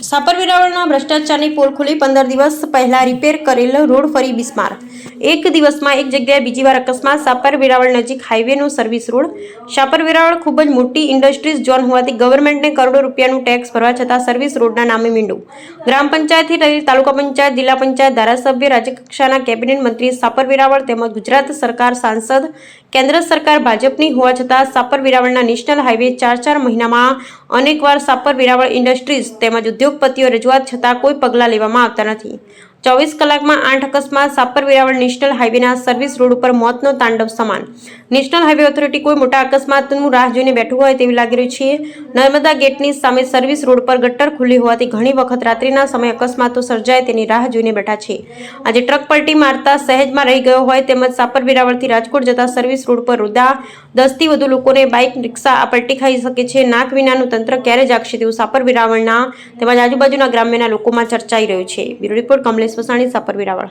Sapar વેરાવળના ભ્રષ્ટાચારની pole ખુલી 15 દિવસ પહેલા રિપેર કરેલ રોડ ફરી બિસ્માર। એક દિવસમાં એક જગ્યાએ બીજી વાર અકસ્માત। સાપર વેરાવળ નજીક હાઈવેનો સર્વિસ રોડ। સાપર વેરાવળ ખૂબ જ મોટી ઇન્ડસ્ટ્રીઝ ઝોન હોવાથી ગવર્મેન્ટને કરોડો રૂપિયાનું ટેક્સ ભરવા છતાં સર્વિસ રોડના નામે મીંડું। ગ્રામ પંચાયતથી લઈ તાલુકા પંચાયત, જિલ્લા પંચાયત, ધારાસભ્ય, રાજ્યકક્ષાના કેબિનેટ મંત્રી સાપર વેરાવળ તેમજ ગુજરાત સરકાર સાંસદ, કેન્દ્ર સરકાર ભાજપની હોવા છતાં સાપર વેરાવળના નેશનલ હાઈવે 4 મહિનામાં અનેકવાર સાપર વેરાવળ ઇન્ડસ્ટ્રીઝ તેમજ ઉદ્યોગપતિઓ રજૂઆત છતાં કોઈ પગલાં લેવામાં આવતા નથી। 24 કલાકમાં 8 અકસ્માત। સાપર વેરાવળ નેશનલ હાઈવેના સર્વિસ રોડ ઉપર મોતનો તાંડવ સમાન। નેશનલ હાઈવે ઓથોરિટી કોઈ મોટા અકસ્માતનું રાહ જોઈને બેઠું હોય તેવી લાગી રહ્યું છે। નર્મદા ગેટની સામે સર્વિસ રોડ પર ગટર ખુલ્લી હોવાથી ઘણી વખત રાત્રિના સમયે અકસ્માતો સર્જાય તેની રાહ જોઈને બેઠા છે। આજે ટ્રક પલટી મારતા સહેજમાં રહી ગયો હોય તેમજ સાપર વેરાવળથી રાજકોટ જતા સર્વિસ રોડ પર રોદા 10થી વધુ લોકોને બાઇક, રિક્ષા આ પલટી ખાઈ શકે છે। નાક વિનાનું તંત્ર ક્યારે જાગશે તેવું સાપર વેરાવળના તેમજ આજુબાજુના ગ્રામ્યના લોકોમાં ચર્ચાઈ રહ્યું છે। Bureau report Kamlesh Vasani, Sapar Veraval.